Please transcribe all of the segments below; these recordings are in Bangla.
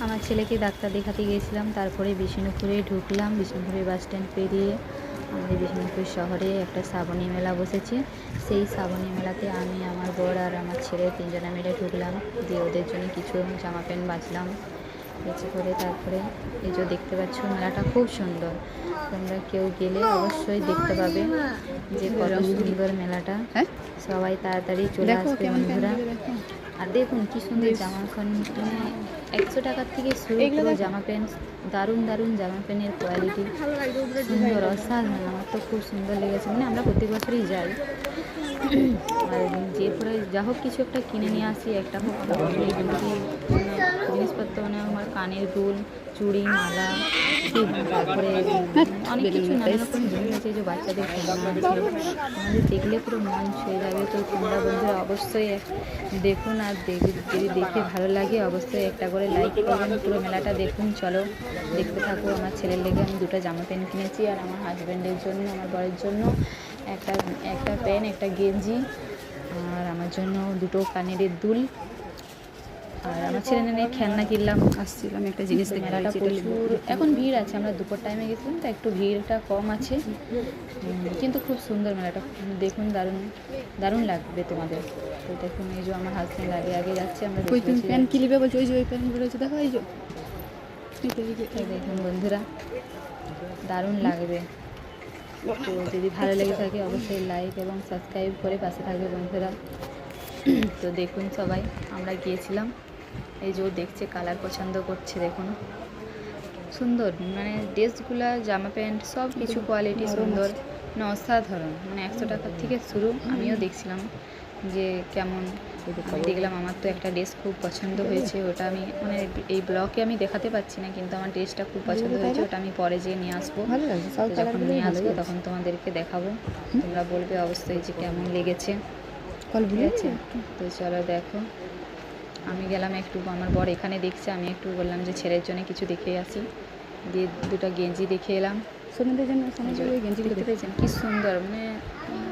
আমার ছেলেকে ডাক্তার দেখাতে গিয়েছিলাম, তারপরে বিষ্ণুপুরে ঢুকলাম। বিষ্ণুপুরের বাস স্ট্যান্ড পেরিয়ে আমাদের বিষ্ণুপুর শহরে একটা শ্রাবণী মেলা বসেছে। সেই শ্রাবণী মেলাতে আমি, আমার বর আর আমার ছেলে তিনজনে মিলে ঢুকলাম। দিয়ে ওদের জন্য কিছু জামা প্যান্ট বাছলাম। বেছে করে তারপরে এই যে দেখতে পাচ্ছ, মেলাটা খুব সুন্দর। তোমরা কেউ গেলে অবশ্যই দেখতে পাবে যে কত সুন্দর মেলাটা। সবাই তাড়াতাড়ি চলে আসবে বন্ধুরা। আর দেখুন কি সুন্দর জামা প্যান্ট, মানে 100 টাকার থেকে শুরু করে জামা প্যান্ট, দারুণ দারুণ জামা প্যান্টের কোয়ালিটি সুন্দর, অসাধারণ। আমার তো খুব সুন্দর লেগেছে। মানে আমরা প্রত্যেক বছরই যাই, আর যে পরে যা হোক কিছু একটা কিনে নিয়ে আসি, একটা হোক জিনিসপত্র, মানে আমার কানের দুল, চুড়ি, মালা, তারপরে অনেক কিছু নানা রকম জিনিস আছে যে বাচ্চাদের খেলনা আছে। আমাদের দেখলে পুরো মন ছুঁয়ে যাবে। তো তোমরা বন্ধুরা অবশ্যই দেখুন, আর যদি দেখে ভালো লাগে অবশ্যই একটা করে লাইক করবেন। পুরো মেলাটা দেখুন। চলো দেখতে থাকো। আমার ছেলের লেগে আমি 2টা জামা প্যান্ট কিনেছি, আর আমার হাজব্যান্ডের জন্য, আমার বরের জন্য একটা প্যান্ট, একটা গেঞ্জি, আর আমার জন্য 2টো কানের দুল, আর আমার ছেলে নিয়ে খেলনা কিনলাম। আসছিলাম একটা জিনিস, মেলাটা প্রচুর এখন ভিড় আছে। আমরা দুপুর টাইমে গেছিলাম তো একটু ভিড়টা কম আছে, কিন্তু খুব সুন্দর মেলাটা। দেখুন, দারুণ দারুণ লাগবে তোমাদের। তো দেখুন, এই যে আমার হাজব্যান্ড আগে আগে যাচ্ছে। আমরা প্যান্ট কিনবে বলছি, ওই যে ওই প্যান্টগুলো হচ্ছে, দেখো এই যে। দেখুন বন্ধুরা, দারুণ লাগবে। তো যদি ভালো লেগে থাকে অবশ্যই লাইক এবং সাবস্ক্রাইব করে পাশে থাকবে বন্ধুরা। তো দেখুন সবাই, আমরা গিয়েছিলাম। এই যে দেখছে, কালার পছন্দ করছে। দেখুন সুন্দর, মানে ড্রেসগুলা, জামা প্যান্ট সব কিছু কোয়ালিটি সুন্দর, মানে অসাধারণ। মানে 100 টাকার থেকে শুরু। আমিও দেখছিলাম যে কেমন, দেখলাম। আমার তো একটা ড্রেস খুব পছন্দ হয়েছে, ওটা আমি মানে এই ব্লগে আমি দেখাতে পাচ্ছি না, কিন্তু আমার ড্রেসটা খুব পছন্দ হয়েছে। ওটা আমি পরে যেয়ে নিয়ে আসবো। যখন নিয়ে আসবো তখন তোমাদেরকে দেখাবো। তোমরা বলবে অবশ্যই যে কেমন লেগেছে। ঠিক আছে, তো চলো দেখো। আমি গেলাম একটু, আমার বর এখানে দেখছে, আমি একটু বললাম যে ছেলের জন্য কিছু দেখে আসি। দিয়ে 2টা গেঞ্জি দেখে এলাম। সোনাদের জন্য গেঞ্জিগুলো দেখেছেন কি সুন্দর, মানে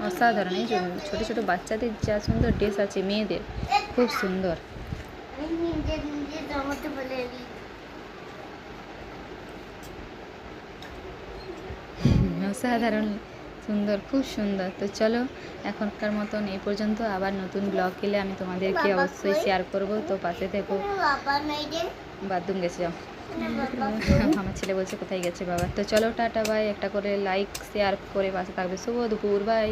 অসাধারণ। এই যে ছোটো ছোটো বাচ্চাদের যা সুন্দর ড্রেস আছে, মেয়েদের খুব সুন্দর। অসাধারণ সুন্দর, খুব সুন্দর। তো চলো এখনকার মতন এই পর্যন্ত। আবার নতুন ব্লগ এলে আমি তোমাদেরকে অবশ্যই শেয়ার করব। তো পাশে থেকো। বাথরুম গেছে যাও। আমার ছেলে বলছে কোথায় গেছে বাবা। তো চলো টাটা, বাই। একটা করে লাইক শেয়ার করে পাশে থাকবে। শুভ দুপুর, বাই।